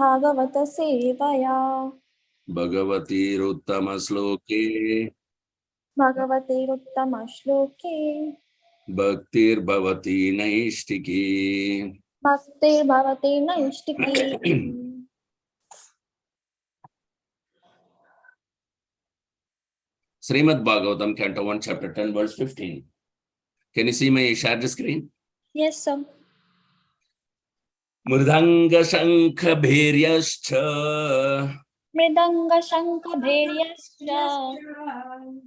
भागवत सेवया भगवतीरुत्तमश्लोके भगवतेरुत्तमश्लोके भक्तिर्भवति नैष्टिकी भक्तिर्भवति नैष्टिकी Srimad Bhagavatam, Canto 1, Chapter 10, verse 15. Can you see my shared screen? Yes, sir. Mridanga Shankha Bheryascha मृदंग शंख भेर्यश्च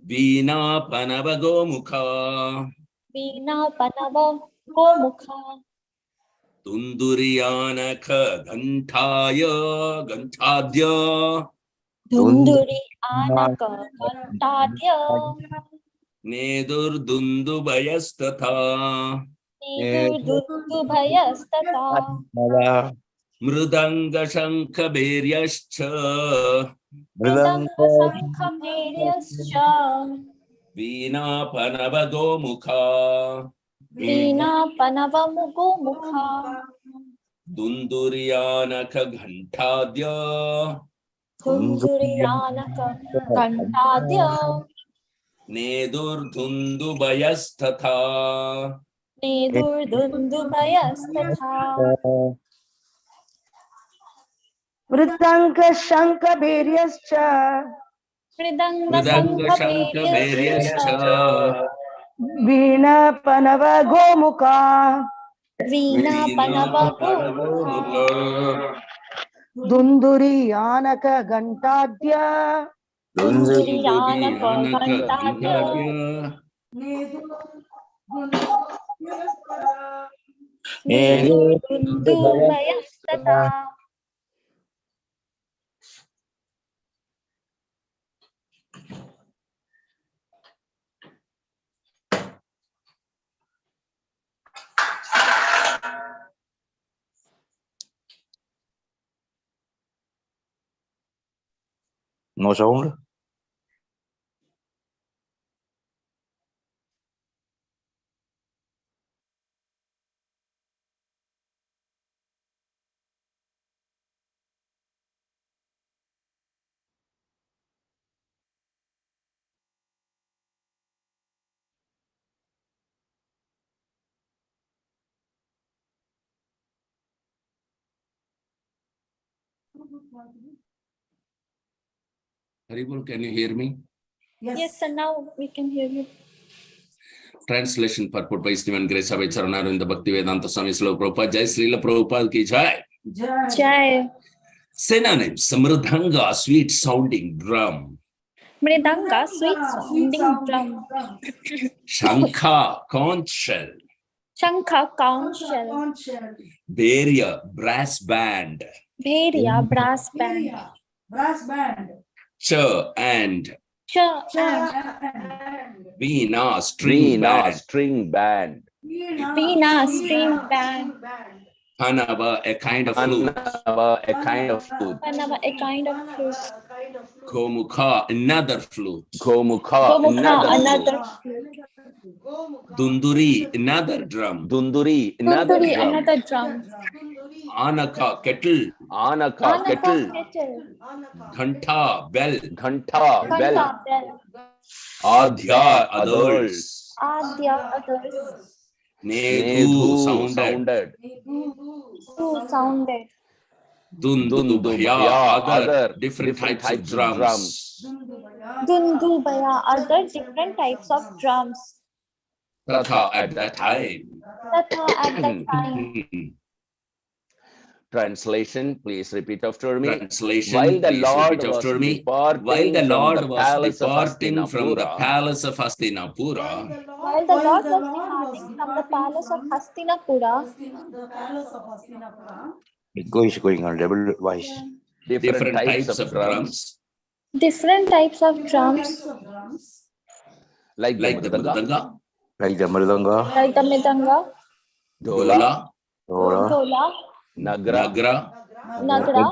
Veena Panavago Mukha वीणा पनव गोमुखा Tunduriyanaka Ghantaya Ghantadya धुंधुरी आनक घंटाद्य Nedur Dundubayastatha नेदुर्दुन्दुभयस्तथा Mridanga Shankha Bheryascha मृदंग शंख भेर्यश्च Veena Panavago Mukha वीणा पनव गोमुखा Dunduriyanaka Ghantadya धुंधुरी आनक घंटाद्य Nedur Dundubayastatha नेदुर्दुन्दुभयस्तथा मृदंग शंख भेर्यश्च मृदंग Mridanga शंख Shankha भेर्यश्च Bheryascha वीणा पनव गोमुखा वीणा पनव Panavago गोमुखा Mukha दुंदुरी आनक घंटाद्य धुंधुरी आनक Dunduriyanaka घंटाद्य Ghantadya नेदुर्दुन्दुभयस्तथा No sound. Haribol, can you hear me? Yes, sir. Now we can hear you. Translation purport by Stephen Grace Abhay Charanarinda Bhaktivedanta Swami Srila Prabhupada Jai Srila Prabhupada ki Jai. Jai. Synonyms: Mridanga, sweet sounding drum. Mridanga, sweet sounding drum. Shankha, conch shell. Shankha, conch shell. Bherya, brass band. Bheriya, brass band. Cha, and. Cha and Veena, string band. String band. Veena, string band. Panava, a kind of flute. Panava, a kind of flute. Panava, a kind of flute. Gomukha, another flute. Gomukha, Another flute. Dunduri, another drum. Dunduri, another Dunduri, drum. another drum. Anaka, kettle. Anaka, kettle. Ghanta, bell. Ghanta, bell. Bell. Adhya, others. Adya, others. Nedhu, sounded. Who sounded. Dundubhaya, other different types of drums. Dundubaya, other different types of drums. Tatha, at that time. Tatha, at that time. Translation, please repeat after me. Translation, While the please Lord repeat was after me. departing While the from Lord the was palace of departing from the Hastinapura, palace of Hastinapura, While the Lord was departing from the palace of Hastinapura, echo is going on, double voice. Different types of drums. Different types of drums. Like the mridanga, Like the mridanga, Like the midanga, dola, dola, nagra, nagra,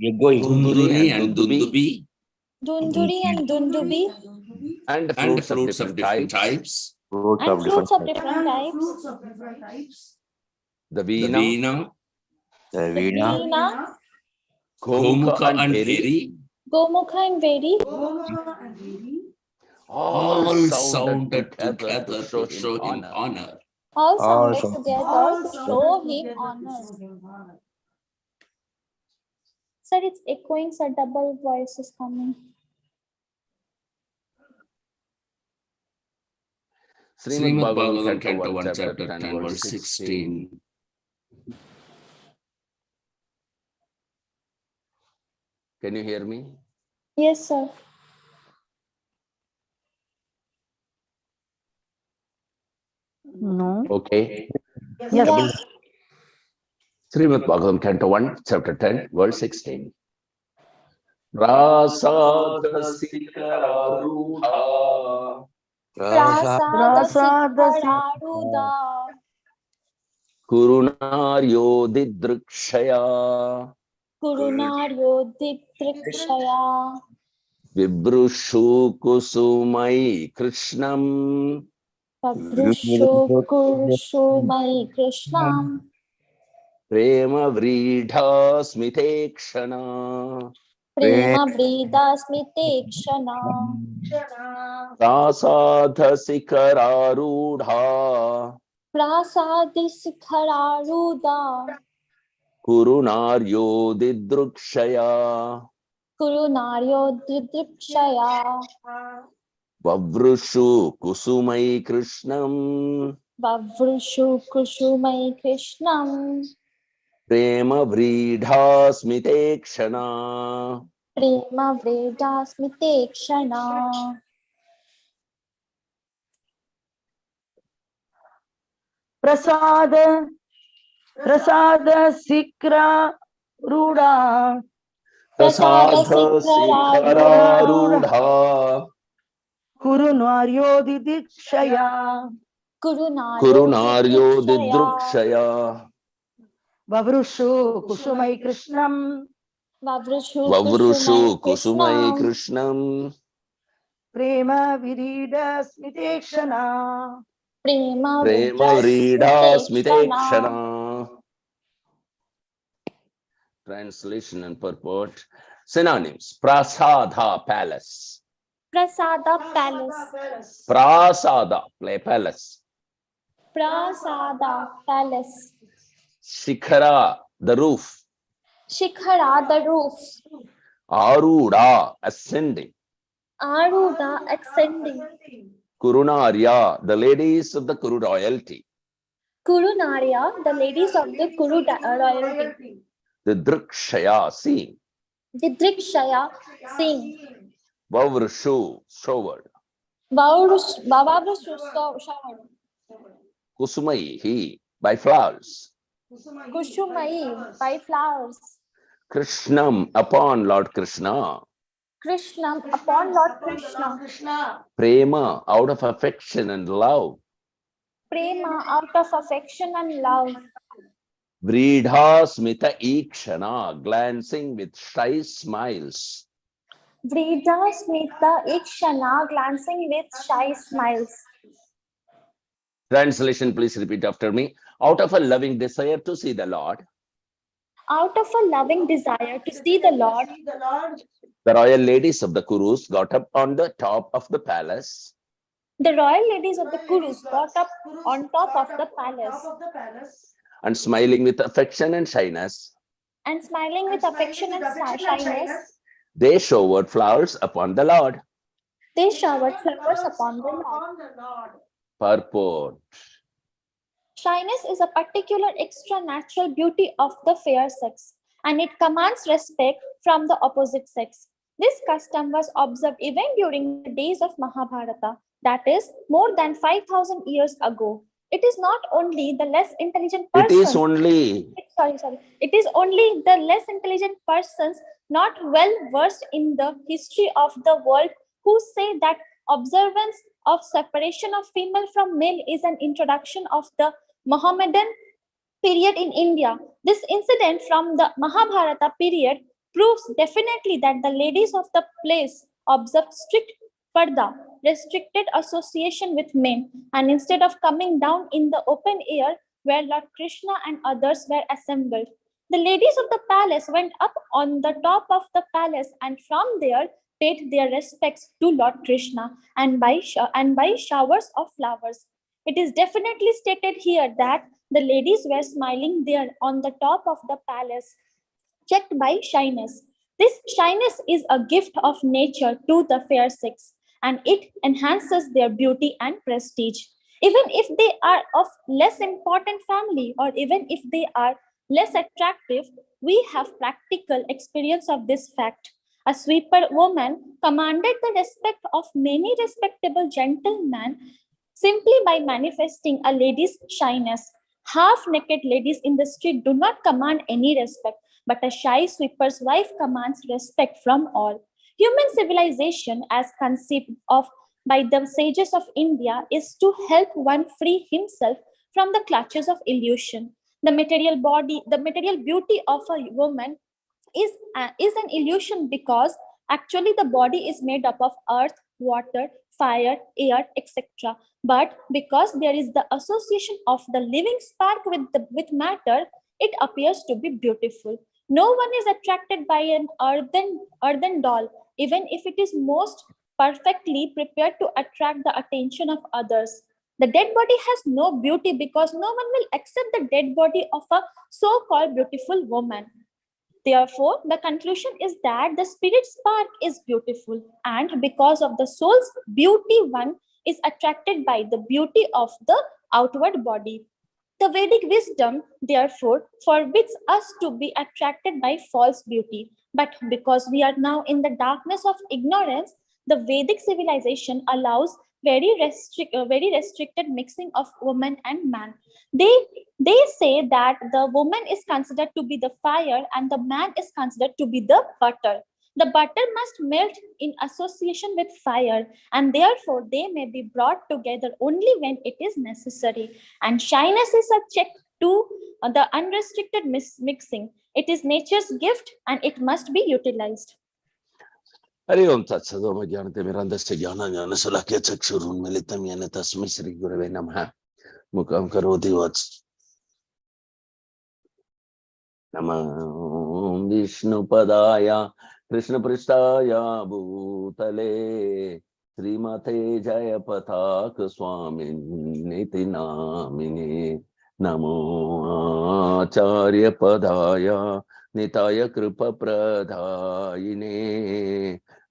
dunduri and dundubi, dunduri and dundubi, and and fruits of different types. and fruits of different types. The the veena, veena, The veena, Gomukha and Eri Gomukha and Vedi all sounded together to show him honor. all sounded sounded together to show him honor. Sir, it's echoing, sir. Double voice is coming. Srimad Bhagavatam, Canto 1, Chapter 10, verse 16. Can you hear me? Yes, sir. No. Okay. Yes. Yeah. Srimad Bhagavatam, Canto 1, Chapter 10, verse 16. Prasadhasikararudha Prasadasikhararuda Kurunaryo didrikshaya Kurunaryo Ditrikshaya Vibrushu kusumai Krishnam Pabrushu Kurushu Mai Krishnam Prema Vridha Smitekshana Prema Vrida Smitekshana Prasadhasikararudha Prasadisikhararuda Kurunaryo didrikshaya Kurunaryo Ditrikshaya Vavrushu kusumai Krishnam Vavrushu Kushumai Krishnam Prema Vridha Smitekshana Prema Vrida Smitekshana Prasada Sikra Ruda Prasadhasikararudha Kurunaryo Didikshaya Kurunaryo didrukshaya Vavrushu Kusumai Krishnam Vavrushu kusumai Krishnam Prema Virida Smitekshana Prema Prema Vrida Smitekshana. Translation and purport. Synonyms. Prasadha, palace. Prasada Palace. Prasada, palace. Prasada Palace. Shikhara, the roof. Shikhara, the roof. Aruda, ascending. Aruda, ascending. Kurunarya, the ladies of the Kuru royalty. Kurunarya, the ladies of the Kuru royalty. The Drikshaya, seeing. Didrikshaya, seeing. Vavrushu, showered. Vavrushu, showered. Kusumaihi, by flowers. Kushumai, by flowers. Krishnam, upon Lord Krishna. Krishnam, upon Lord Krishna. Prema, out of affection and love. Prema, out of affection and love. Vridha smita ikshana, glancing with shy smiles. Vrida Smita Ikshana, glancing with shy smiles. Translation, please repeat after me. Out of a loving desire to see the Lord. Out of a loving desire to see the Lord, The royal ladies of the Kurus got up on the top of the palace. the royal ladies of the Kurus got up on top of the palace. And smiling with affection and shyness, And smiling with affection and shyness, they showered flowers upon the Lord. they showered flowers upon the Lord. Purport. Shyness is a particular extra natural beauty of the fair sex, and it commands respect from the opposite sex. This custom was observed even during the days of Mahabharata, that is, more than 5,000 years ago. It is not only the less intelligent It persons. is only. It is only the less intelligent persons not well versed in the history of the world who say that observance of separation of female from male is an introduction of the Mohammedan period in India. This incident from the Mahabharata period proves definitely that the ladies of the place observed strict parda, restricted association with men, and instead of coming down in the open air where Lord Krishna and others were assembled, The ladies of the palace went up on the top of the palace and from there paid their respects to Lord Krishna and by showers of flowers. It is definitely stated here that the ladies were smiling there on the top of the palace, checked by shyness. This shyness is a gift of nature to the fair sex, and it enhances their beauty and prestige. Even if they are of less important family, or even if they are less attractive, we have practical experience of this fact. A sweeper woman commanded the respect of many respectable gentlemen simply by manifesting a lady's shyness. Half naked ladies in the street do not command any respect, but a shy sweeper's wife commands respect from all. Human civilization, as conceived of by the sages of India, is to help one free himself from the clutches of illusion. The material beauty of a woman is an illusion because actually the body is made up of earth, water, fire, air, etc. But because there is the association of the living spark with matter, it appears to be beautiful. No one is attracted by an earthen doll, even if it is most perfectly prepared to attract the attention of others. The dead body has no beauty because no one will accept the dead body of a so called beautiful woman. Therefore, the conclusion is that the spirit spark is beautiful, and because of the soul's beauty, one is attracted by the beauty of the outward body. The Vedic wisdom, therefore, forbids us to be attracted by false beauty. But because we are now in the darkness of ignorance, the Vedic civilization allows very restricted mixing of woman and man. They, they say that the woman is considered to be the fire and the man is considered to be the butter. The butter must melt in association with fire, and therefore they may be brought together only when it is necessary. And shyness is a check to the unrestricted mixing. It is nature's gift and it must be utilized. Hari ओम तत्सदोम ज्ञानतिमिरन्धस्य ज्ञानाञ्जनशलाकया चक्षुरुन्मीलितं येन तस्मै श्रीगुरवे नमः मुखं करोति नमः विष्णुपदाय कृष्णपृष्ठाय भूतले श्रीमते जयपताक स्वामिन्निति नामिने नमो आचार्यपदाय निताय कृपप्रदायिने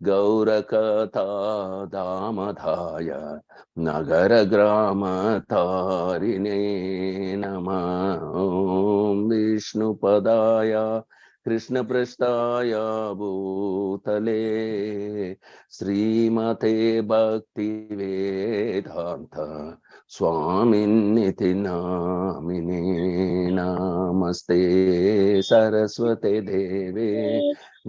गौरकथा दामधाय नगरग्रामतारिणे नमः ॐ विष्णुपदाय कृष्णपृष्ठाय भूतले श्रीमते भक्तिवेदान्त स्वामिन्निति नामिने नमस्ते सरस्वते देवे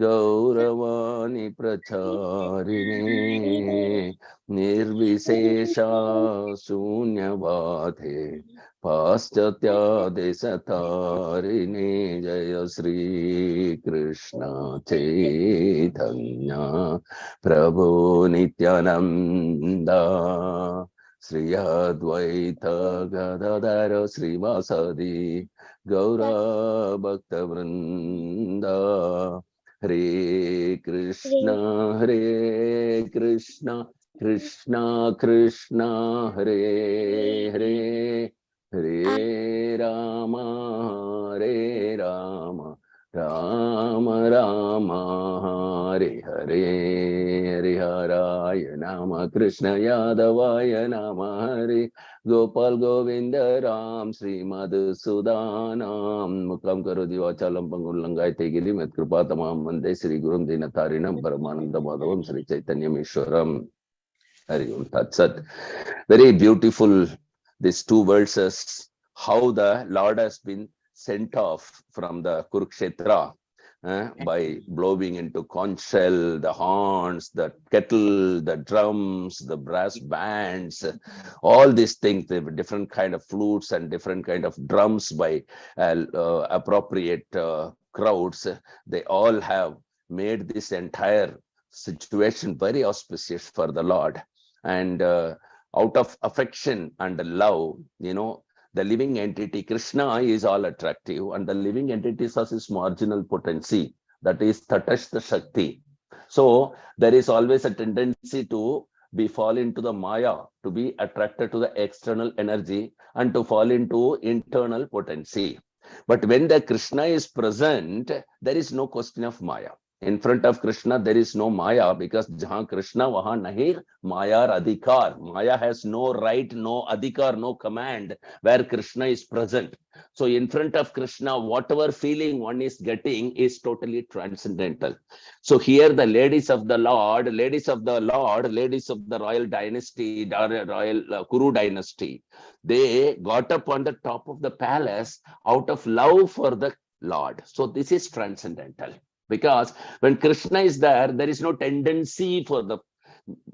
गौरवाणी प्रचारिणे निर्विशेषा शून्यवादे पाश्चात्यादेशतारिणे जय श्री कृष्ण चैतन्य प्रभु नित्यानंद श्री अद्वैत गदाधर श्रीवासदि गौर भक्तवृंद हरे कृष्ण कृष्ण कृष्ण हरे हरे हरे राम राम राम हरे हरे हरे हराय नम कृष्ण यादवाय नम हरे गोपाल गोविंद राम श्री मधुसूदनां मुखं करोति वाचालं पंगुल्लंघयते गिरिं यत्कृपातमां वन्दे श्री गुरुं दीनतारिणं परमानंद माधवं श्री चैतन्यमीश्वरम् हरि ओम तत्सत् very beautiful these two verses, how the Lord has been sent off from the Kurukshetra by blowing into conch shell, the horns, the kettle, the drums, the brass bands, all these things, the different kind of flutes and different kind of drums by appropriate crowds. They all have made this entire situation very auspicious for the Lord. And out of affection and love, you know, the living entity. Krishna is all attractive, and the living entity has its marginal potency, that is Tatashta Shakti. So there is always a tendency to fall into the Maya, to be attracted to the external energy and to fall into internal potency. But when the Krishna is present, there is no question of Maya. In front of Krishna, there is no Maya, because jahan Krishna, wahan nahi Maya adhikar. Maya has no right, no adhikar, no command where Krishna is present. So in front of Krishna, whatever feeling one is getting is totally transcendental. So here the ladies of the Lord, ladies of the royal dynasty, royal Kuru dynasty, they got up on the top of the palace out of love for the Lord. So this is transcendental. Because when Krishna is there, there is no tendency for the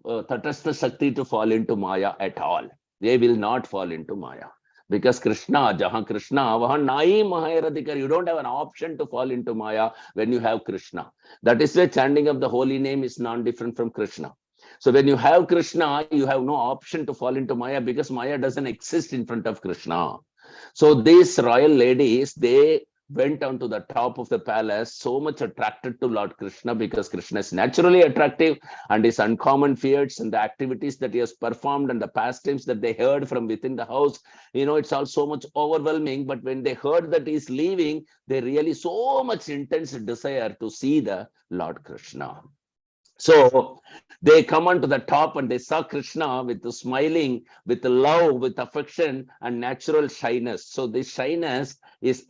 Tatastha Shakti to fall into Maya at all. They will not fall into Maya. Because Krishna, jahan Krishna, wahan nahi Maharadhikar. You don't have an option to fall into Maya when you have Krishna. That is why chanting of the holy name is non-different from Krishna. So when you have Krishna, you have no option to fall into Maya, because Maya doesn't exist in front of Krishna. So these royal ladies, they went on to the top of the palace, so much attracted to Lord Krishna, because Krishna is naturally attractive, and his uncommon feats and the activities that he has performed and the pastimes that they heard from within the house, it's all so much overwhelming. But when they heard that he's leaving, they really so much intense desire to see the Lord Krishna. So they come onto the top and they saw Krishna with the smiling, with the love, with affection and natural shyness. So this shyness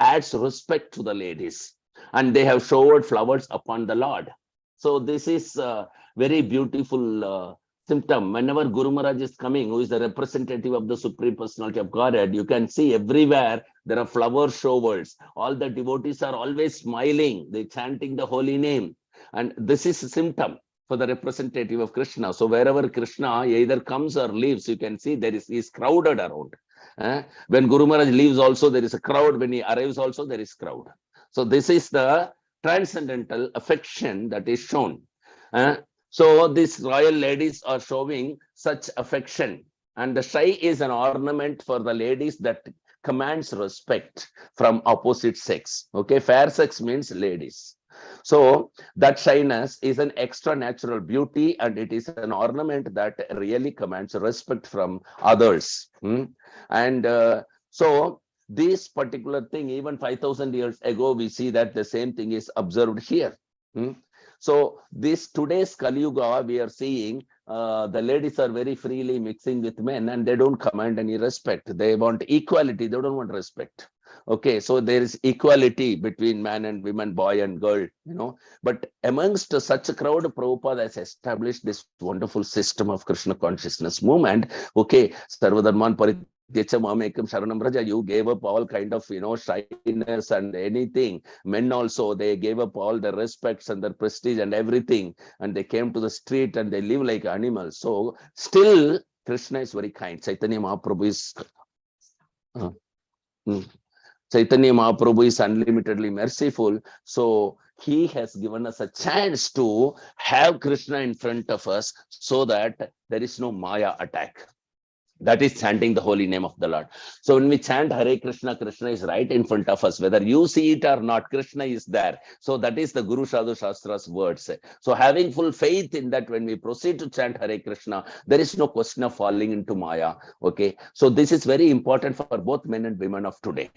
adds respect to the ladies, and they have showered flowers upon the Lord. So this is a very beautiful symptom. Whenever Guru Maharaj is coming, who is the representative of the Supreme Personality of Godhead, you can see everywhere there are flower showers. All the devotees are always smiling. They're chanting the holy name. And this is a symptom for the representative of Krishna. So wherever Krishna either comes or leaves, you can see there is crowded around. When Guru Maharaj leaves also, there is a crowd. When he arrives also, there is crowd. So this is the transcendental affection that is shown. So these royal ladies are showing such affection. And the shai is an ornament for the ladies that commands respect from opposite sex. Okay, fair sex means ladies. So that shyness is an extra natural beauty, and it is an ornament that really commands respect from others. And so this particular thing, even 5,000 years ago, we see that the same thing is observed here. So this today's Kali Yuga, we are seeing the ladies are very freely mixing with men, and they don't command any respect. They want equality. They don't want respect. Okay, so there is equality between man and woman, boy and girl, But amongst such a crowd, Prabhupada has established this wonderful system of Krishna consciousness movement. Okay, Sarvadharman Parityajya Mamekam Sharanam Raja, you gave up all kind of, shyness and anything. Men also, they gave up all the respects and their prestige and everything. And they came to the street and they live like animals. So still, Krishna is very kind. Chaitanya Mahaprabhu is... Chaitanya Mahaprabhu is unlimitedly merciful. So he has given us a chance to have Krishna in front of us so that there is no Maya attack. That is chanting the holy name of the Lord. So when we chant Hare Krishna, Krishna is right in front of us. Whether you see it or not, Krishna is there. So that is the Guru Sadhu Shastra's words. So having full faith in that, when we proceed to chant Hare Krishna, there is no question of falling into Maya. Okay. So this is very important for both men and women of today.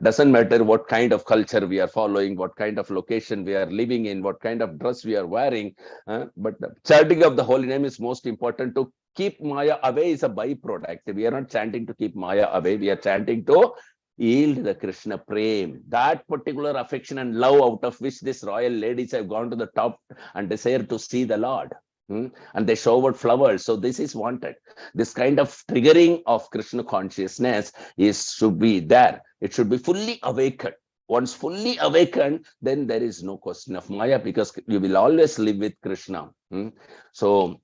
Doesn't matter what kind of culture we are following, what kind of location we are living in, what kind of dress we are wearing. But the chanting of the holy name is most important. To keep Maya away is a byproduct. We are not chanting to keep Maya away. We are chanting to yield the Krishna Prem. That particular affection and love out of which these royal ladies have gone to the top and desire to see the Lord. And they showered flowers. So this is wanted. This kind of triggering of Krishna consciousness should be there. It should be fully awakened. Once fully awakened, then there is no question of Maya, because you will always live with Krishna. So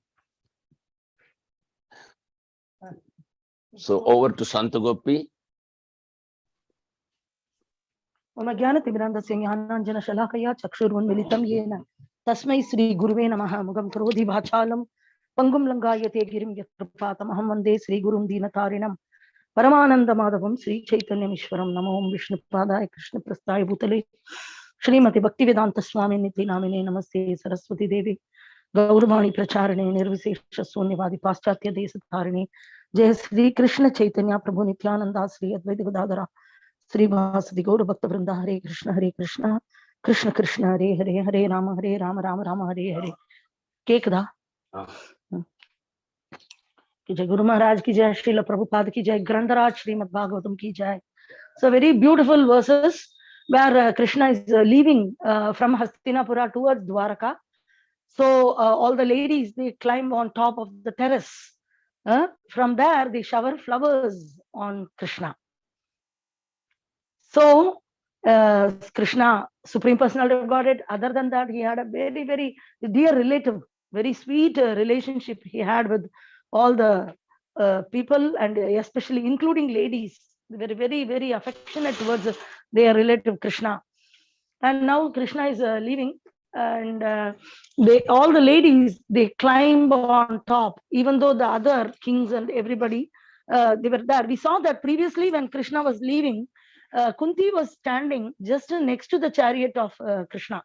over to Santagopi. मम ज्ञानतिमिरान्धस्य ज्ञानाञ्जनशलाकया चक्षुरुन्मिलितं येन तस्मै श्रीगुरुवे नमः। मुगं करोति वाचालं पङ्गुं लङ्घयते गिरिं यत्कृपातमहं वन्दे श्रीगुरुं दीनतारिणं। Paramananda Madhavam Sri Chaitanya Mishwaram Namo Vishnu Padaya Krishna Prasthaya Bhutale Srimati Bhaktivedanta Swami Niti Namine Namaste Saraswati Devi Gauravani Pracharane Nirvisesha Sunyavadi Paschatya Desatharane Jai Sri Krishna Chaitanya Prabhu Nityananda Sri Advaita Gadadhara Sri Vasadi Gaura Bhakta Vrinda Hare Krishna Krishna Krishna Hare Hare Hare Rama Rama Rama Hare Hare Kekda कि जय गुरु महाराज की जय, श्रील प्रभुपाद की जय, ग्रंथराज श्रीमद् भागवतम की जय. So very beautiful verses where Krishna is leaving from Hastinapura towards Dwaraka. So all the ladies, they climb on top of the terrace. From there, they shower flowers on Krishna. So Krishna, Supreme Personality of Godhead, other than that, he had a very, very dear relative, very sweet relationship he had with all the people, and especially including ladies. They were very, very affectionate towards their relative Krishna. And now Krishna is leaving, and all the ladies, they climb on top, even though the other kings and everybody, they were there. We saw that previously when Krishna was leaving, Kunti was standing just next to the chariot of Krishna.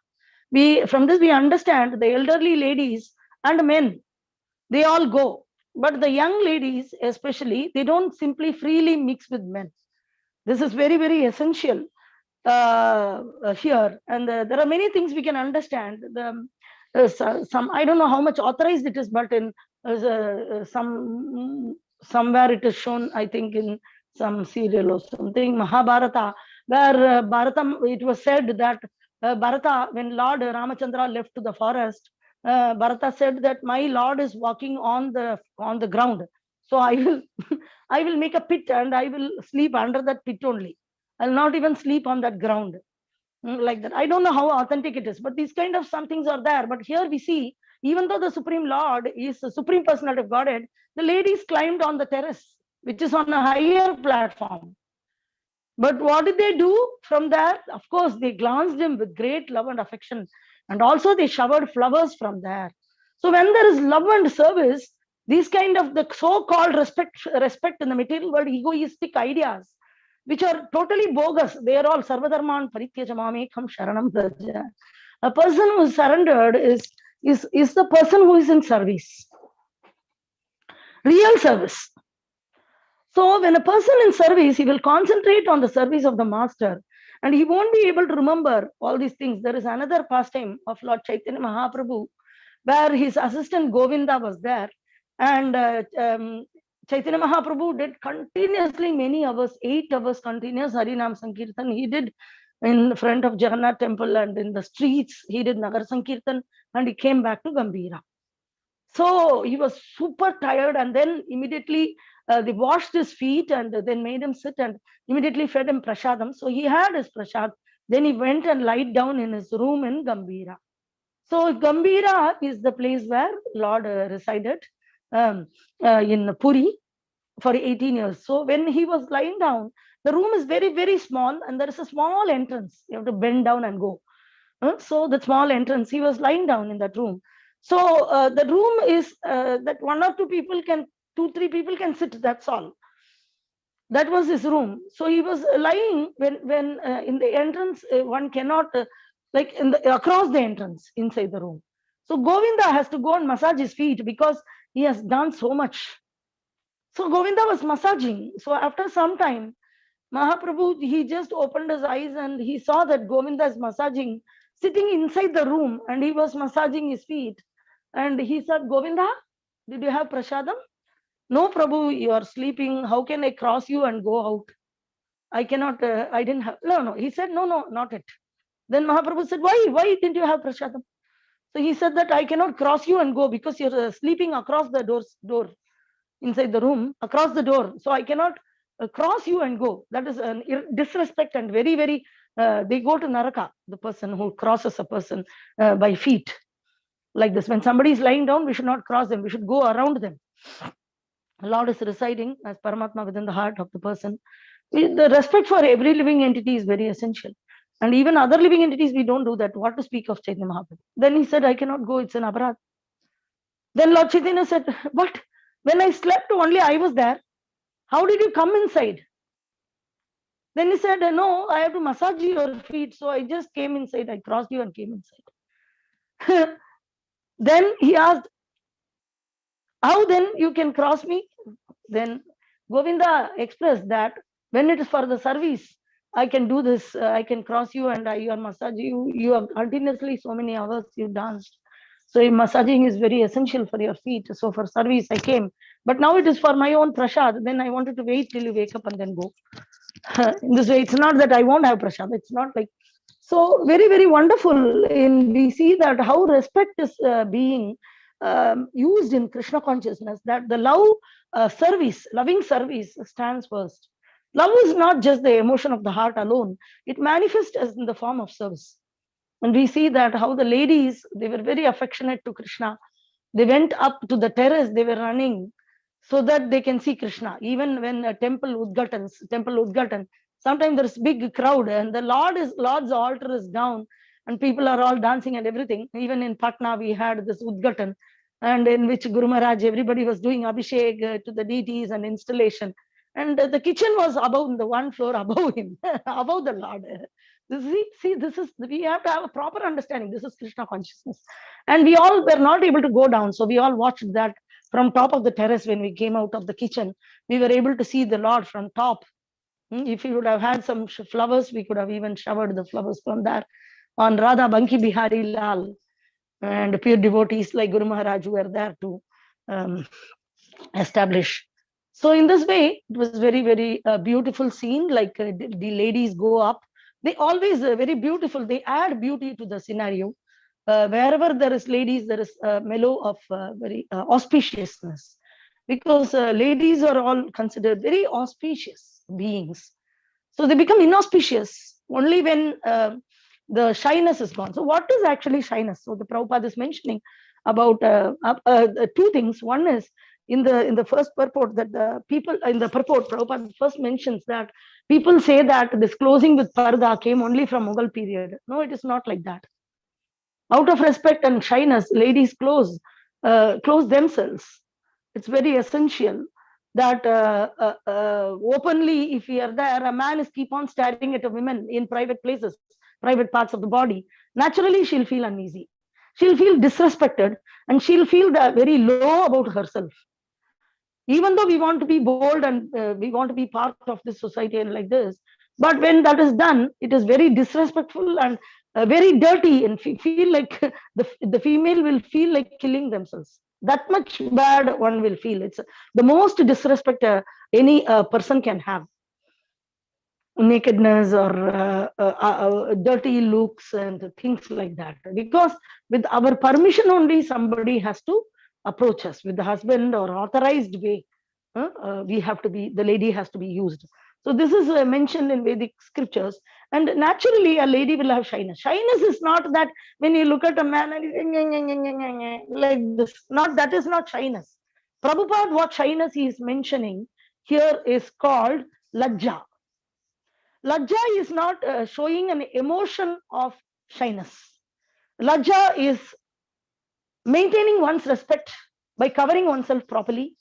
From this we understand the elderly ladies and men, they all go. But the young ladies, especially, they don't simply freely mix with men. This is very, very essential here. And there are many things we can understand. Some, I don't know how much authorized it is, but in somewhere it is shown, I think in some serial or something, Mahabharata, where Bharatam, it was said that Bharata, when Lord Ramachandra left to the forest, Bharata said that my Lord is walking on the ground, so I will I will make a pit and I will sleep under that pit only. I'll not even sleep on that ground, like that. I don't know how authentic it is, but these kind of some things are there. But here we see, even though the Supreme Lord is the Supreme Personality of Godhead, the ladies climbed on the terrace, which is on a higher platform. But what did they do from there? Of course, they glanced him with great love and affection, and also they showered flowers from there. So when there is love and service, these kind of the so-called respect in the material world, egoistic ideas, which are totally bogus. They are all sarvadharman parityajamamekam sharanam braja. A person who is surrendered is the person who is in service, real service. So when a person in service, he will concentrate on the service of the master, and he won't be able to remember all these things. There is another pastime of Lord Chaitanya Mahaprabhu, where his assistant Govinda was there, and Chaitanya Mahaprabhu did continuously many hours, 8 hours continuous Harinam Sankirtan. He did in front of Jagannath temple and in the streets. He did Nagar Sankirtan, and he came back to Gambhira. So he was super tired, and then immediately they washed his feet and then made him sit and immediately fed him prasadam. So he had his prasad. Then he went and lied down in his room in Gambhira. So Gambhira is the place where Lord resided in Puri for 18 years. So when he was lying down, the room is very, very small, and there is a small entrance. You have to bend down and go. So the small entrance, he was lying down in that room. So the room is that 1 or 2 people can, 2-3 people can sit, that's all. That was his room. So he was lying when in the entrance, one cannot, like across the entrance inside the room. So Govinda has to go and massage his feet because he has done so much. So Govinda was massaging. So after some time, Mahaprabhu, he just opened his eyes and he saw that Govinda is massaging, sitting inside the room, and he was massaging his feet. And he said, Govinda, did you have prasadam? No, Prabhu, you are sleeping. How can I cross you and go out? I cannot, I didn't have, no. He said, no, not it. Then Mahaprabhu said, why didn't you have prasadam? So he said that I cannot cross you and go because you're sleeping across the door inside the room, across the door. So I cannot cross you and go. That is an disrespect, and very, very, they go to Naraka, the person who crosses a person by feet. Like this, when somebody is lying down, we should not cross them, we should go around them. Lord is residing as Paramatma within the heart of the person. The respect for every living entity is very essential. And even other living entities, we don't do that. What to speak of Chaitanya Mahaprabhu? Then he said, I cannot go, it's an aparad. Then Lord Chaitanya said, but when I slept, only I was there. How did you come inside? Then he said, no, I have to massage your feet. So I just came inside. I crossed you and came inside. Then he asked, how then you can cross me? Then Govinda expressed that when it is for the service, I can do this, I can cross you and you are massage you. You have continuously so many hours you danced. So massaging is very essential for your feet. So for service, I came. But now it is for my own prasad. Then I wanted to wait till you wake up and then go. In this way, it's not that I won't have prasad. It's not like, so very, very wonderful. In we see that how respect is being used in Krishna consciousness, that the love service, loving service stands first. Love is not just the emotion of the heart alone. It manifests as in the form of service. And we see that how the ladies, they were very affectionate to Krishna. They went up to the terrace, they were running so that they can see Krishna. Even when a temple Udghatan, sometimes there's big crowd and the Lord's altar is down and people are all dancing and everything. Even in Patna, we had this Udghatan, and in which Guru Maharaj, everybody was doing Abhishek to the deities and installation. And the kitchen was above, the one floor above him, above the Lord. See, this is, we have to have a proper understanding. This is Krishna consciousness. And we all were not able to go down. So we all watched that from top of the terrace. When we came out of the kitchen, we were able to see the Lord from top. If we would have had some flowers, we could have even showered the flowers from there on Radha Banki Bihari Lal. And pure devotees like Guru Maharaj were there to establish. So in this way, it was very, very beautiful scene. Like the ladies go up. They always very beautiful. They add beauty to the scenario. Wherever there is ladies, there is a mellow of very auspiciousness, because ladies are all considered very auspicious beings. So they become inauspicious only when the shyness is gone. So what is actually shyness? So the Prabhupada is mentioning about two things. One is in the first purport, that the people in the purport, Prabhupada first mentions that people say that this closing with parda came only from Mughal period. No, it is not like that. Out of respect and shyness, ladies close themselves. It's very essential that openly, if we are there, a man is keep on staring at a woman in private places, private parts of the body. Naturally, she'll feel uneasy. She'll feel disrespected, and she'll feel very low about herself. Even though we want to be bold and we want to be part of this society and like this, but when that is done, it is very disrespectful and very dirty, and feel like the female will feel like killing themselves. That much bad one will feel. It's the most disrespect any person can have. Nakedness or dirty looks and things like that. Because with our permission only, somebody has to approach us with the husband or authorized way. We have to be, the lady has to be used. So this is mentioned in Vedic scriptures. And naturally, a lady will have shyness. Shyness is not that when you look at a man and he's like this. Not, that is not shyness. Prabhupada, what shyness he is mentioning here is called lajja. Lajja is not showing an emotion of shyness. Lajja is maintaining one's respect by covering oneself properly.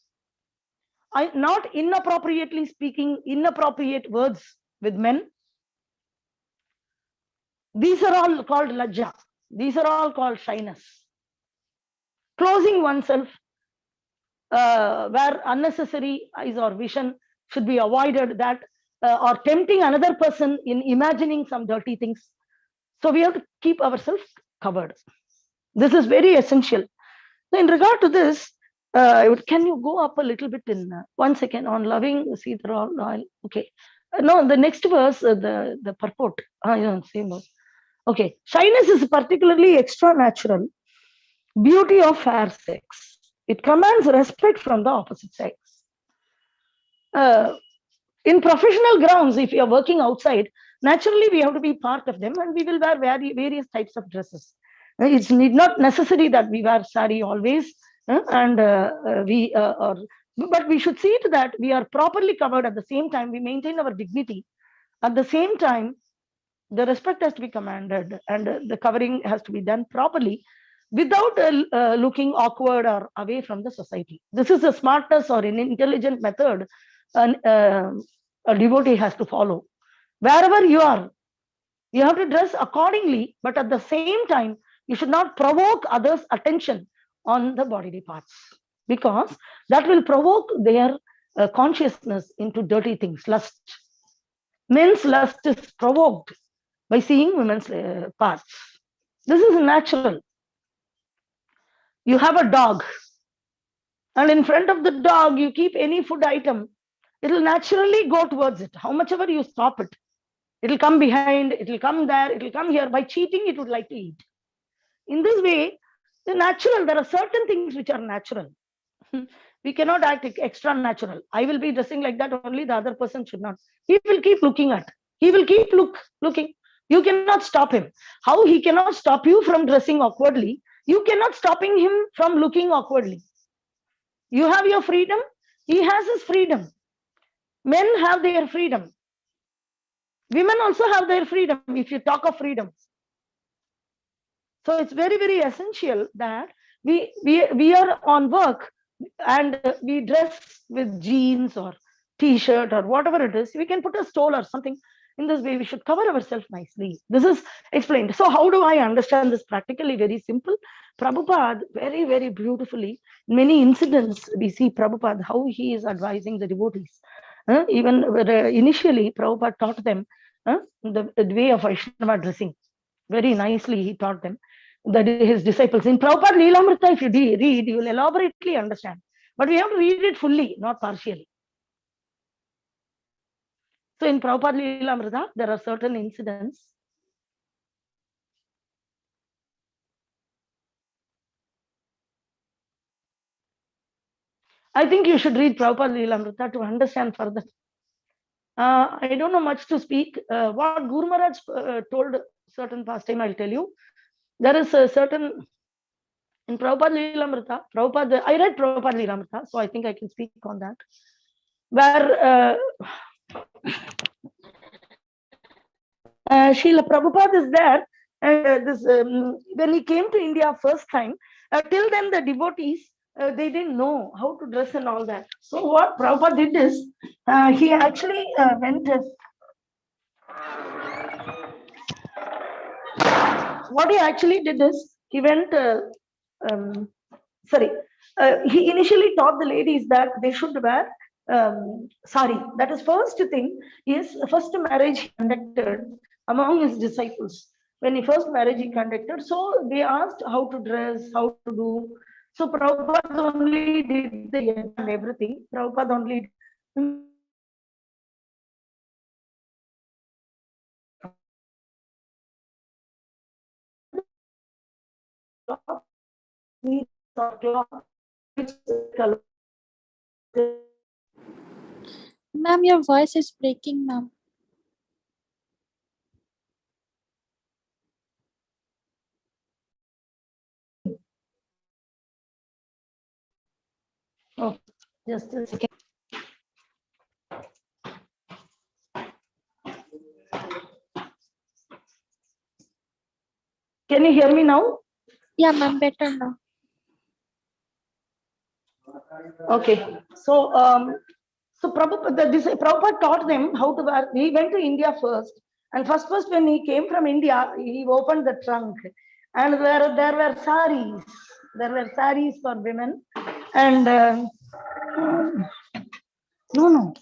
Not inappropriately speaking inappropriate words with men. These are all called lajja. These are all called shyness. Closing oneself where unnecessary eyes or vision should be avoided, that or tempting another person in imagining some dirty things. So we have to keep ourselves covered. This is very essential. So in regard to this, can you go up a little bit in 1 second on loving? See, they're all okay. No, the next verse, the purport. Same verse. Okay, shyness is particularly extra natural beauty of fair sex. It commands respect from the opposite sex. In professional grounds, if you are working outside, naturally we have to be part of them, and we will wear various types of dresses. It's not necessary that we wear sari always, and but we should see to that we are properly covered. At the same time, we maintain our dignity. At the same time, the respect has to be commanded, and the covering has to be done properly without looking awkward or away from the society. This is a smartness or an intelligent method a devotee has to follow. Wherever you are, you have to dress accordingly, but at the same time, you should not provoke others' attention on the bodily parts, because that will provoke their consciousness into dirty things, lust. Men's lust is provoked by seeing women's parts. This is natural. You have a dog, and in front of the dog, you keep any food item, it will naturally go towards it. How much ever you stop it, it will come behind, it will come there, it will come here. By cheating, it would like to eat. In this way, the natural, there are certain things which are natural. We cannot act extra natural. I will be dressing like that only, the other person should not. He will keep looking at. He will keep looking. You cannot stop him. How he cannot stop you from dressing awkwardly, you cannot stopping him from looking awkwardly. You have your freedom, he has his freedom. Men have their freedom. Women also have their freedom, if you talk of freedom. So it's very, very essential that we are on work and we dress with jeans or t-shirt or whatever it is. We can put a stole or something. In this way, we should cover ourselves nicely. This is explained. So how do I understand this practically? Very simple. Prabhupada, very, very beautifully, many incidents we see Prabhupada, how he is advising the devotees. Even initially, Prabhupada taught them the way of Vaishnava dressing. Very nicely he taught them, that his disciples. In Prabhupada Leelamrita, if you read, you will elaborately understand. But we have to read it fully, not partially. So in Prabhupada Leelamrita, there are certain incidents. I think you should read Prabhupada Leelamrita to understand further. I don't know much to speak. What Guru Maharaj told certain pastime, I'll tell you. There is a certain, in Prabhupada Leelamrita, I read Prabhupada Leelamrita, so I think I can speak on that. Where Srila Prabhupada is there, and when he came to India first time, till then the devotees, they didn't know how to dress and all that. So what Prabhupada did is, he actually went, what he actually did is, he went, he initially taught the ladies that they should wear sari. That is first thing. His first marriage he conducted among his disciples. When he first marriage he conducted, so they asked how to dress, how to do. So Prabhupada only did the and everything. Prabhupada only Ma'am, your voice is breaking, ma'am. Oh, just a second. Can you hear me now? Yeah, ma'am, better now. Okay. So Prabhupada taught them how to wear. He went to India first, and first when he came from India, he opened the trunk, and there were saris. There were saris for women, and no.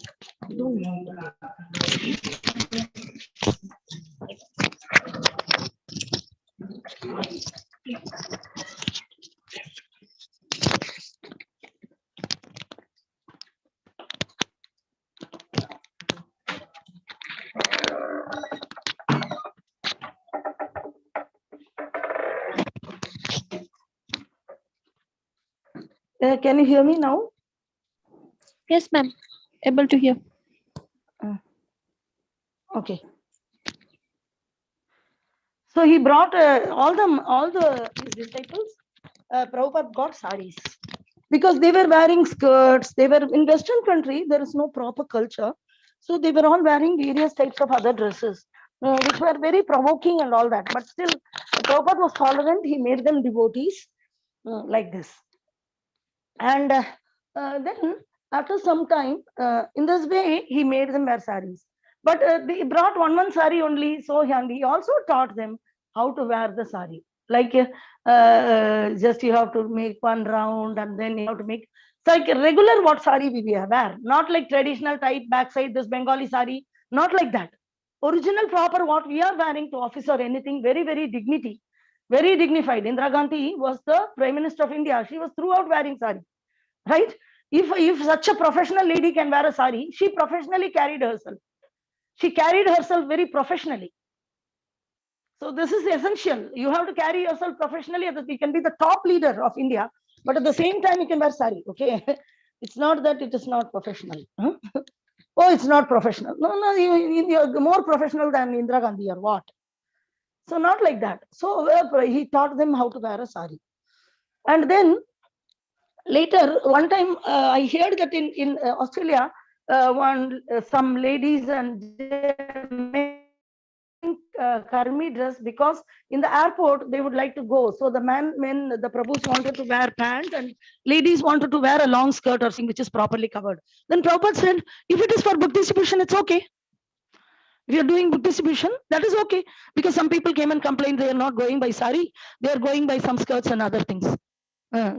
Can you hear me now? Yes, ma'am. Able to hear. Okay. So he brought all the his disciples. Prabhupada got saris because they were wearing skirts. They were in Western country. There is no proper culture, so they were all wearing various types of other dresses, which were very provoking and all that. But still, Prabhupada was tolerant. He made them devotees like this. And then After some time, in this way, he made them wear saris. But they brought one sari only, so he also taught them how to wear the sari. Like just you have to make one round, and then you have to make, it's like a regular what sari we wear, not like traditional type backside this Bengali sari, not like that. Original proper what we are wearing to office or anything, very, very dignity, very dignified. Indira Gandhi was the Prime Minister of India. She was throughout wearing sari, right? If such a professional lady can wear a sari, she professionally carried herself. She carried herself very professionally. So this is essential. You have to carry yourself professionally. You can be the top leader of India, but at the same time, you can wear sari. Okay, it's not that it is not professional. Huh? Oh, it's not professional. No, you're more professional than Indira Gandhi or what? So not like that. So he taught them how to wear a sari, and then later one time I heard that in Australia, some ladies and Karmi dress, because in the airport they would like to go. So the the Prabhus wanted to wear pants and ladies wanted to wear a long skirt or something which is properly covered. Then Prabhupada said, if it is for book distribution, it's okay. If you're doing book distribution, that is okay. Because some people came and complained they are not going by sari, they are going by some skirts and other things.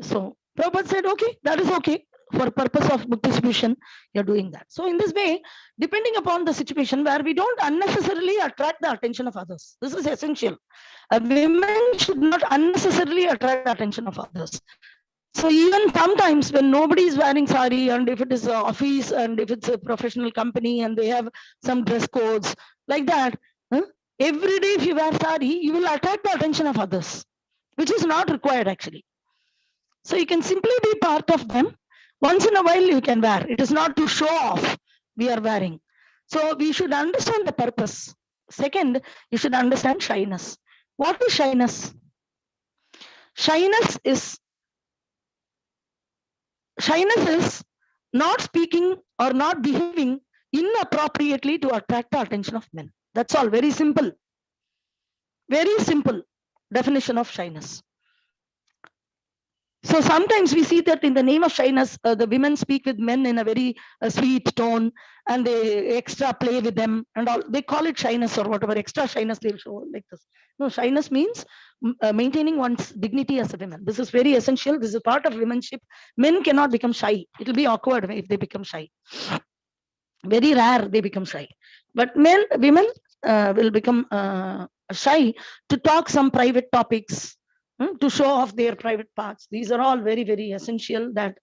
So Prabhupada said, okay, that is okay. For purpose of book distribution, you're doing that. So in this way, depending upon the situation where we don't unnecessarily attract the attention of others, this is essential. Women should not unnecessarily attract the attention of others. So even sometimes when nobody is wearing sari, and if it is an office and if it's a professional company and they have some dress codes like that, every day if you wear sari, you will attract the attention of others, which is not required actually. So you can simply be part of them. Once in a while you can wear. It is not to show off we are wearing. So we should understand the purpose. Second, you should understand shyness. What is shyness? Shyness is not speaking or not behaving inappropriately to attract the attention of men. That's all. Very simple. Very simple definition of shyness. So sometimes we see that in the name of shyness, the women speak with men in a very sweet tone, and they extra play with them and all. They call it shyness or whatever, extra shyness they'll show like this. No, shyness means maintaining one's dignity as a woman. This is very essential. This is part of womanship. Men cannot become shy. It will be awkward if they become shy. Very rare they become shy. But women will become shy to talk some private topics, to show off their private parts. These are all very, very essential that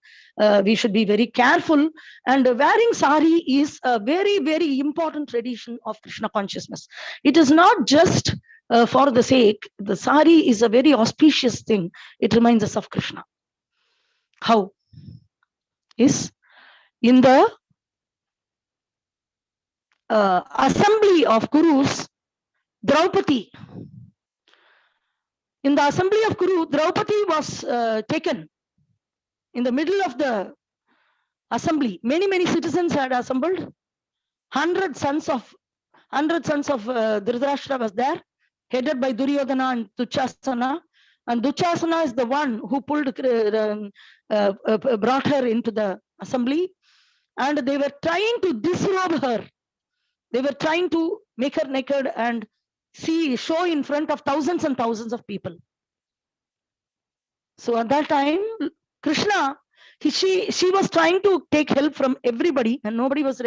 we should be very careful. And wearing sari is a very, very important tradition of Krishna consciousness. It is not just for the sake. The sari is a very auspicious thing. It reminds us of Krishna. How? Is in the assembly of Kurus, Draupadi. In the assembly of Kuru, Draupadi was taken in the middle of the assembly. Many citizens had assembled. 100 sons of Dhritarashtra was there, headed by Duryodhana and Dushasana. And Dushasana is the one who brought her into the assembly. And they were trying to disrobe her. They were trying to make her naked and show in front of thousands and thousands of people. So at that time, Krishna, she was trying to take help from everybody, and nobody was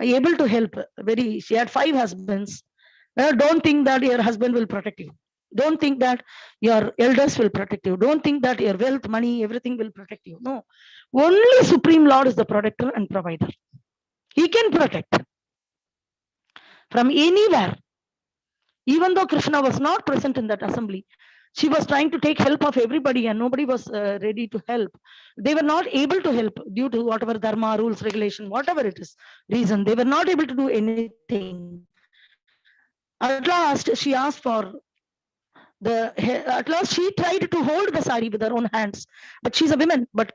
able to help. She had 5 husbands. Don't think that your husband will protect you. Don't think that your elders will protect you. Don't think that your wealth, money, everything will protect you. No, only Supreme Lord is the protector and provider. He can protect from anywhere. Even though Krishna was not present in that assembly, she was trying to take help of everybody and nobody was ready to help. They were not able to help due to whatever dharma, rules, regulation, whatever it is, reason. They were not able to do anything. At last, she asked for at last she tried to hold the sari with her own hands. But she's a woman, but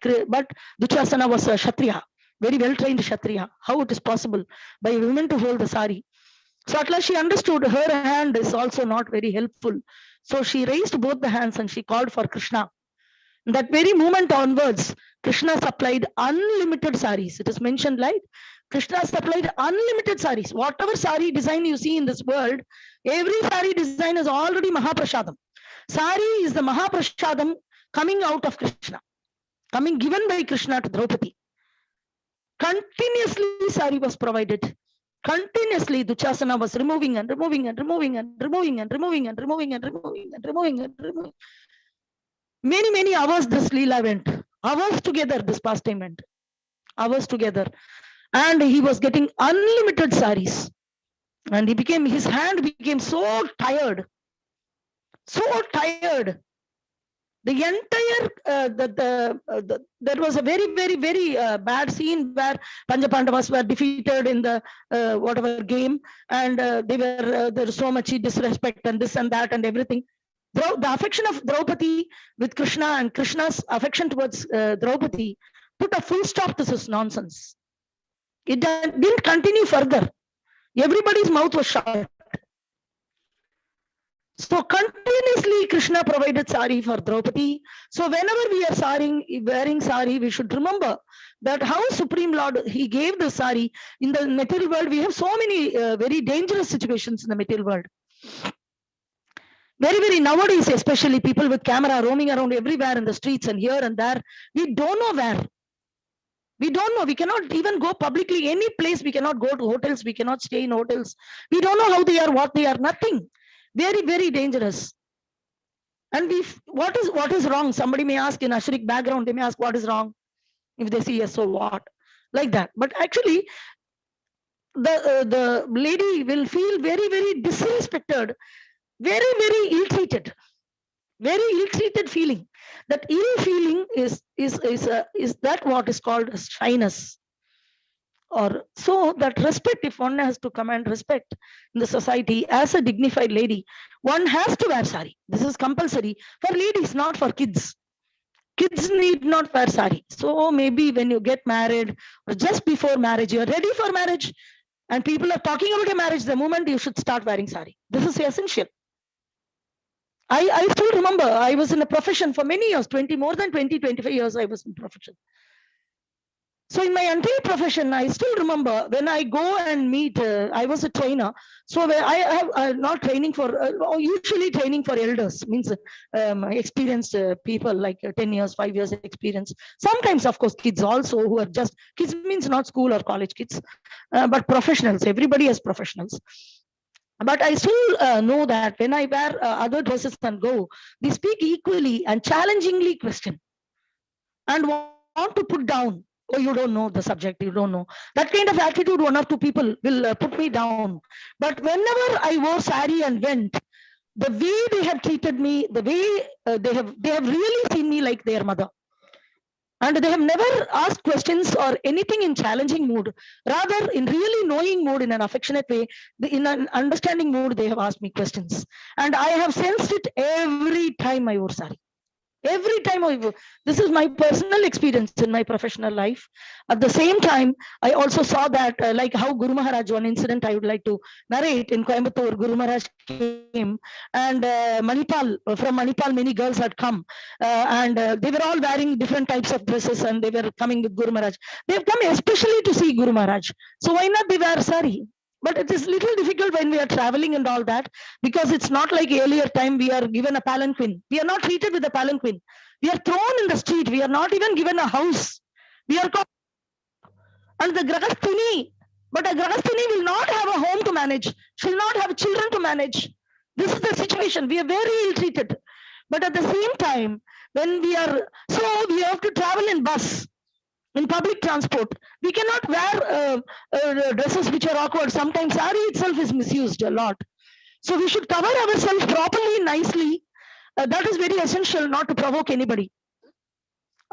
Dushasana was a Kshatriya, very well-trained Kshatriya. How it is possible by a woman to hold the sari? So at last she understood her hand is also not very helpful. So she raised both the hands and she called for Krishna. That very moment onwards, Krishna supplied unlimited saris. It is mentioned, like Krishna supplied unlimited saris. Whatever sari design you see in this world, every sari design is already Mahaprashadam. Sari is the Mahaprashadam coming out of Krishna, coming given by Krishna to Draupadi. Continuously sari was provided. Continuously Duchasana was removing and removing and removing and removing and removing and removing and removing and removing and removing. Many hours this Leela went. Hours together this pastime went. Hours together. And he was getting unlimited saris. And his hand became so tired. So tired. The entire, there was a very bad scene where Panchapandavas were defeated in the whatever game. And there was so much disrespect and this and that and everything. The affection of Draupadi with Krishna and Krishna's affection towards Draupadi put a full stop to this nonsense. It didn't continue further. Everybody's mouth was shut. So continuously Krishna provided sari for Draupadi. So whenever we are wearing sari, we should remember that how Supreme Lord, he gave the sari. In the material world, we have so many very dangerous situations in the material world. Very nowadays, especially people with camera roaming around everywhere in the streets and here and there. We don't know where. We don't know. We cannot even go publicly any place. We cannot go to hotels. We cannot stay in hotels. We don't know how they are, what they are. Nothing. Very dangerous. And what is wrong? Somebody may ask in Ashrik background. They may ask what is wrong. If they see yes, so what? Like that. But actually, the lady will feel very disrespected. Very ill-treated, very ill-treated feeling. That ill feeling is that what is called shyness. Or so that respect, if one has to command respect in the society as a dignified lady, one has to wear sari. This is compulsory for ladies, not for kids. Kids need not wear sari. So maybe when you get married or just before marriage, you're ready for marriage and people are talking about a marriage, the moment you should start wearing sari. This is essential. I still remember I was in a profession for many years, more than 25 years I was in profession. So in my entire profession, I still remember when I go and meet, I was a trainer. So I have not training for, usually training for elders, means experienced people like 10 years, 5 years experience. Sometimes, of course, kids also who are just, kids means not school or college kids, but professionals, everybody has professionals. But I still know that when I wear other dresses and go, they speak equally and challengingly question and want to put down. Oh, you don't know the subject, you don't know. That kind of attitude, one or two people will put me down. But whenever I wore sari and went, the way they have treated me, the way they have really seen me like their mother. And they have never asked questions or anything in challenging mood. Rather, in really knowing mood, in an affectionate way, in an understanding mood, they have asked me questions. And I have sensed it every time I wore sari. Every time I wore. This is my personal experience in my professional life. At the same time, I also saw that, like how Guru Maharaj, one incident I would like to narrate in Coimbatore, Guru Maharaj came and Manipal, from Manipal, many girls had come and they were all wearing different types of dresses and they were coming with Guru Maharaj. They've come especially to see Guru Maharaj. So why not they wear sari? But it is little difficult when we are traveling and all that, because it's not like earlier time we are given a palanquin. We are not treated with a palanquin. We are thrown in the street. We are not even given a house. We are called, and the Grahasthini, but a Grahasthini will not have a home to manage. She will not have children to manage. This is the situation. We are very ill treated. But at the same time, when we are, so we have to travel in bus. In public transport, we cannot wear dresses which are awkward. Sometimes sari itself is misused a lot. So we should cover ourselves properly, nicely. That is very essential, not to provoke anybody.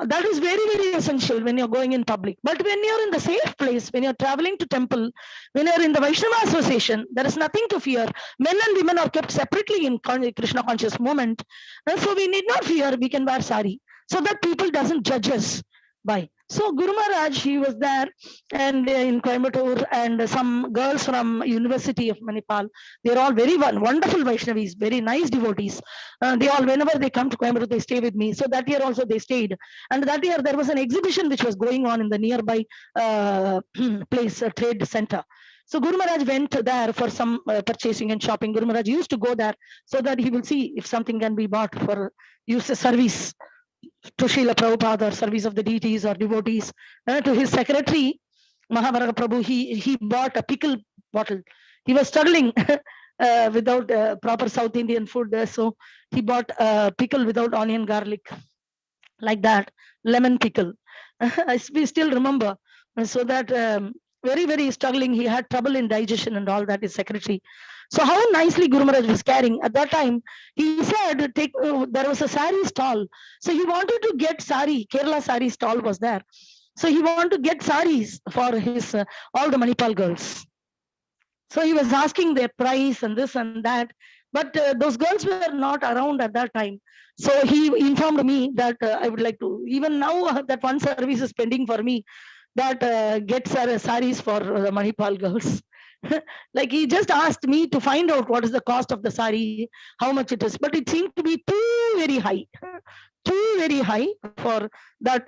That is very essential when you're going in public. But when you're in the safe place, when you're traveling to temple, when you're in the Vaishnava association, there is nothing to fear. Men and women are kept separately in Krishna conscious movement. And so we need not fear, we can wear sari. So that people doesn't judge us. buy. So Guru Maharaj, he was there and in Coimbatore, and some girls from University of Manipal, they're all very wonderful Vaishnavis, very nice devotees. They all, whenever they come to Coimbatore, they stay with me. So that year also they stayed. And that year there was an exhibition which was going on in the nearby place, trade center. So Guru Maharaj went there for some purchasing and shopping. Guru Maharaj used to go there so that he will see if something can be bought for use service to Srila Prabhupada or service of the deities or devotees. To his secretary, Mahavaraga Prabhu, he bought a pickle bottle. He was struggling without proper South Indian food. So he bought a pickle without onion, garlic, like that, lemon pickle. We still remember. So that very, very struggling. He had trouble in digestion and all that, his secretary. So how nicely Guru Maharaj was carrying. At that time, he said, there was a sari stall. So he wanted to get sari, Kerala sari stall was there. So he wanted to get saris for his all the Manipal girls. So he was asking their price and this and that. But those girls were not around at that time. So he informed me that I would like to, even now that one service is pending for me, that gets saris for the Manipal girls. Like he just asked me to find out what is the cost of the sari, how much it is, but it seemed to be too very high, too very high for that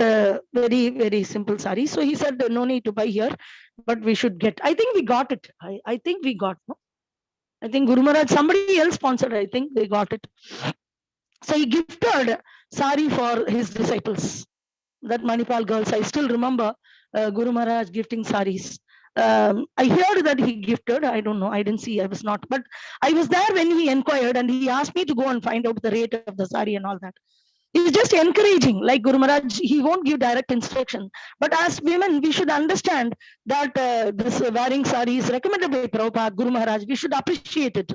very, very simple sari. So he said, no need to buy here, but we should get. I think we got it. I think we got. No? I think Guru Maharaj, somebody else sponsored. I think they got it. So he gifted sari for his disciples. That Manipal girls, I still remember Guru Maharaj gifting saris. I heard that he gifted. I don't know. I didn't see. I was not. But I was there when he inquired, and he asked me to go and find out the rate of the sari and all that. He's just encouraging. Like Guru Maharaj, he won't give direct instruction. But as women, we should understand that this wearing sari is recommended by Prabhupada, Guru Maharaj. We should appreciate it.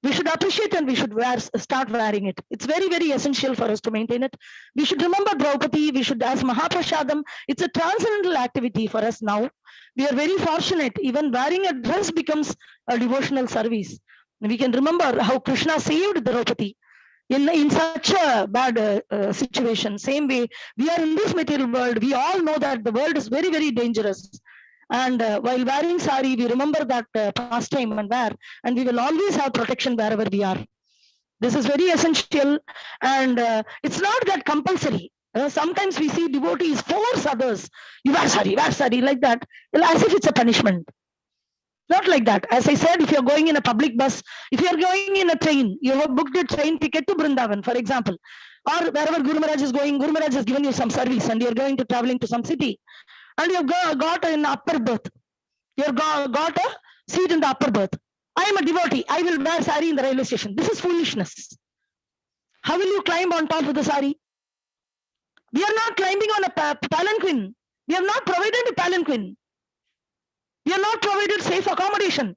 We should appreciate and we should start wearing it. It's very, very essential for us to maintain it. We should remember Draupadi. We should, as Mahaprashadam, it's a transcendental activity for us now. We are very fortunate. Even wearing a dress becomes a devotional service. We can remember how Krishna saved Draupadi in such a bad situation. Same way, we are in this material world. We all know that the world is very, very dangerous. And while wearing sari, we remember that pastime and wear, and we will always have protection wherever we are. This is very essential, and it's not that compulsory. Sometimes we see devotees force others, you wear sari, like that, as if it's a punishment. Not like that. As I said, if you're going in a public bus, if you're going in a train, you have booked a train ticket to Vrindavan, for example, or wherever Guru Maharaj is going, Guru Maharaj has given you some service and you're going to traveling to some city, and you've got an upper berth. You've got a seat in the upper berth. I am a devotee. I will wear sari in the railway station. This is foolishness. How will you climb on top of the sari? We are not climbing on a palanquin. We have not provided a palanquin. We are not provided safe accommodation.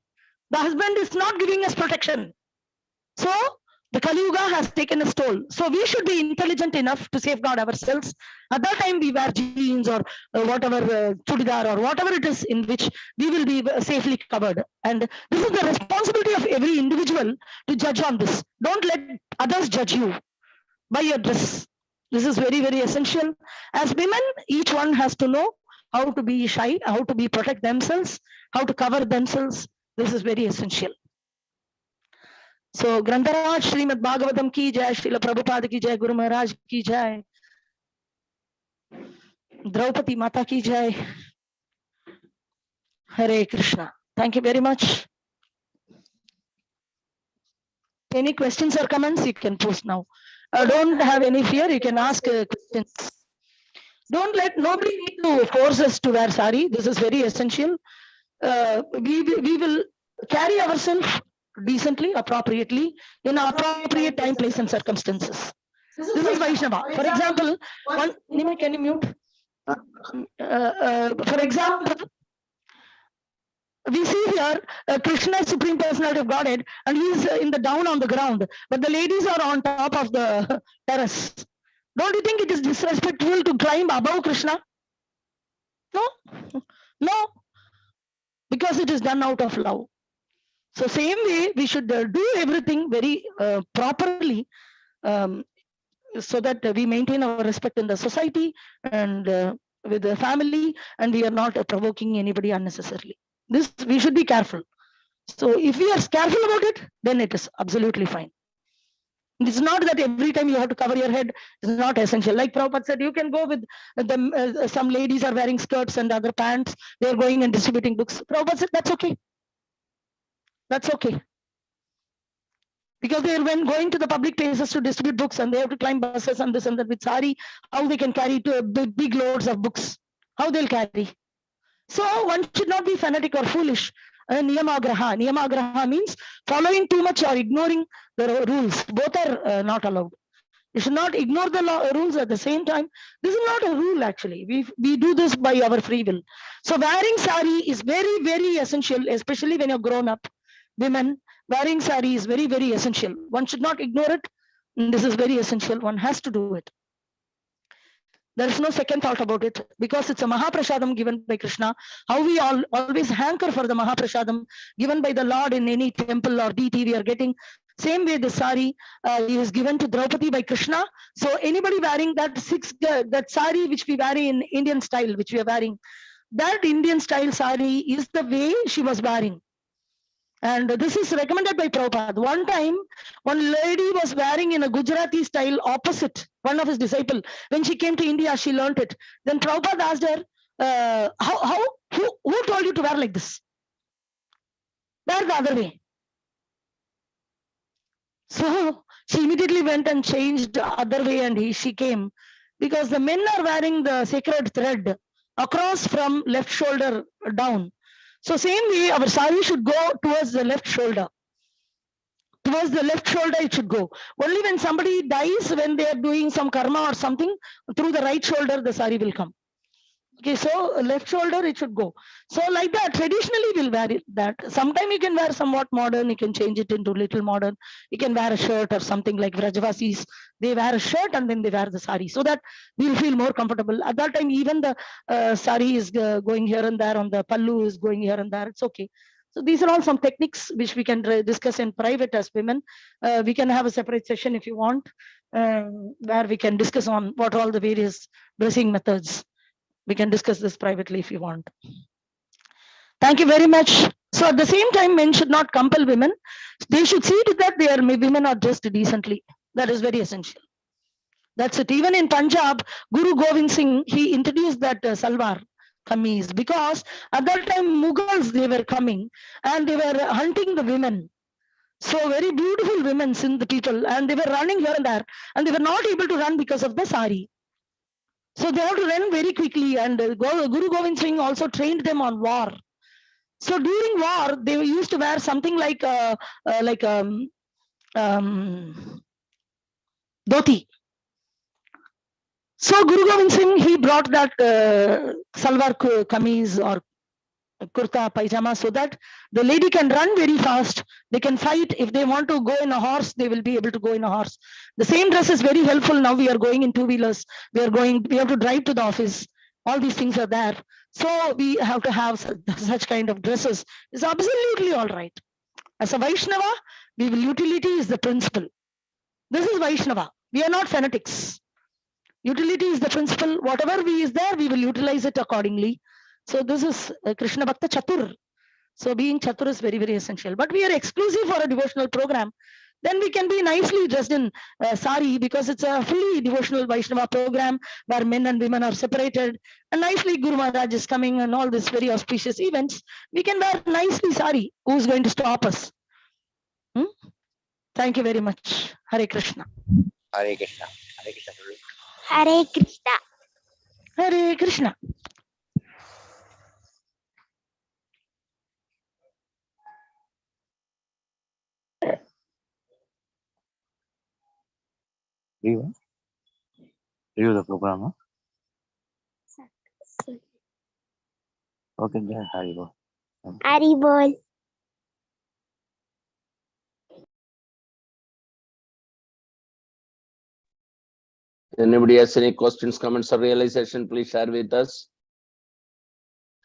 The husband is not giving us protection. So the Kali Yuga has taken its toll. So we should be intelligent enough to safeguard ourselves. At that time, we wear jeans or whatever, chudidar or whatever it is in which we will be safely covered. And this is the responsibility of every individual to judge on this. Don't let others judge you by your dress. This is very, very essential. As women, each one has to know how to be shy, how to be protect themselves, how to cover themselves. This is very essential. So Grantaraj Srimad Bhagavatam ki jai, Srila Prabhupada ki jai, Guru Maharaj ki jai, Draupadi Mata ki jai. Hare Krishna. Thank you very much. Any questions or comments you can post now. Don't have any fear, you can ask questions. Don't let nobody need to force us to wear sari. This is very essential. We will carry ourselves decently, appropriately, in appropriate time, place, and circumstances. This is Vaishnava. For example, can you mute? For example, we see here Krishna is Supreme Personality of Godhead, and he is in the down on the ground, but the ladies are on top of the terrace. Don't you think it is disrespectful to climb above Krishna? No, no, because it is done out of love. So same way, we should do everything very properly, so that we maintain our respect in the society and with the family, and we are not provoking anybody unnecessarily. This we should be careful. So if we are careful about it, then it is absolutely fine. It's not that every time you have to cover your head. It's not essential. Like Prabhupada said, you can go with the some ladies are wearing skirts and other pants. They're going and distributing books. Prabhupada said that's okay. That's okay. Because they're when going to the public places to distribute books and they have to climb buses and this and that with sari, how they can carry to big loads of books, how they'll carry. So one should not be fanatic or foolish. Niyamagraha. Niyamagraha means following too much or ignoring the rules. Both are not allowed. You should not ignore the rules at the same time. This is not a rule actually. We do this by our free will. So wearing sari is very, very essential, especially when you're grown up. Women, wearing sari is very, very essential. One should not ignore it. This is very essential. One has to do it. There is no second thought about it because it's a Mahaprasadam given by Krishna. How we always hanker for the Mahaprasadam given by the Lord in any temple or deity we are getting. Same way the sari is given to Draupadi by Krishna. So anybody wearing that sari which we wear in Indian style, which we are wearing, that Indian style sari is the way she was wearing. And this is recommended by Prabhupada. One time, one lady was wearing in a Gujarati style opposite one of his disciples. When she came to India, she learnt it. Then Prabhupada asked her, who told you to wear like this? Wear the other way. So she immediately went and changed the other way and she came. Because the men are wearing the sacred thread across from left shoulder down. So same way, our sari should go towards the left shoulder. Towards the left shoulder it should go. Only when somebody dies, when they are doing some karma or something, through the right shoulder the sari will come. Okay, so left shoulder it should go. So like that, traditionally we'll wear it that. Sometimes you can wear somewhat modern, you can change it into little modern. You can wear a shirt or something like Vrajavasis. They wear a shirt and then they wear the sari so that we'll feel more comfortable. At that time, even the sari is going here and there, on the pallu is going here and there. It's okay. So these are all some techniques which we can discuss in private as women. We can have a separate session if you want, where we can discuss on what are all the various dressing methods. We can discuss this privately if you want. Thank you very much. So at the same time, men should not compel women. They should see to that their women are dressed decently. That is very essential. That's it. Even in Punjab, Guru Govind Singh, he introduced that salwar kameez because at that time Mughals, they were coming and they were hunting the women. So very beautiful women, Sindh people, and they were running here and there, and they were not able to run because of the sari. So they have to run very quickly, and Guru Govind Singh also trained them on war. So during war, they used to wear something like dhoti. So Guru Govind Singh, he brought that salwar kameez or kurta pajama so that the lady can run very fast. They can fight. If they want to go in a horse, they will be able to go in a horse. The same dress is very helpful. Now we are going in two-wheelers. We have to drive to the office. All these things are there. So we have to have such kind of dresses. It's absolutely all right. As a Vaishnava, utility is the principle. This is Vaishnava. We are not fanatics. Utility is the principle. Whatever is there, we will utilize it accordingly. So this is Krishna Bhakta Chatur. So being Chatur is very, very essential. But we are exclusive for a devotional program. Then we can be nicely dressed in sari because it's a fully devotional Vaishnava program where men and women are separated. And nicely Guru Maharaj is coming and all these very auspicious events. We can wear nicely sari. Who's going to stop us? Thank you very much. Hare Krishna. Hare Krishna. Hare Krishna. Hare Krishna. Hare Krishna. Review the program. Okay, then Haribol. Haribol. Anybody has any questions, comments, or realization, please share with us.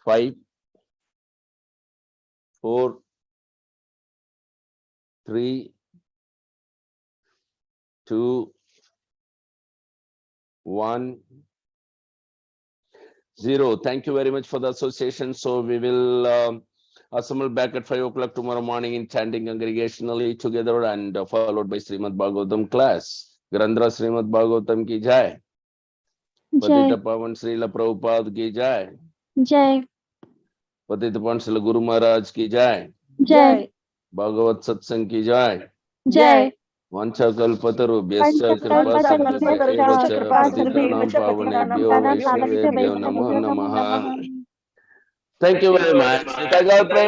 5, 4, 3, 2, 1, 0. Thank you very much for the association. So we will assemble back at 5 o'clock tomorrow morning in chanting congregationally together and followed by Srimad Bhagavatam class. Grandra Srimad Bhagavatam ki jai. Patita Pavan Srila Prabhupada ki jai. Jai. Patita Pavan Srila Guru Maharaj ki jai. Jai. Bhagavat Satsang ki jai. Jai. Vancha kalpataru vyascha kripa sindhubhyo cha patitanam pavanebhyo vaishnavebhyo namo namaha. Thank you very much. With our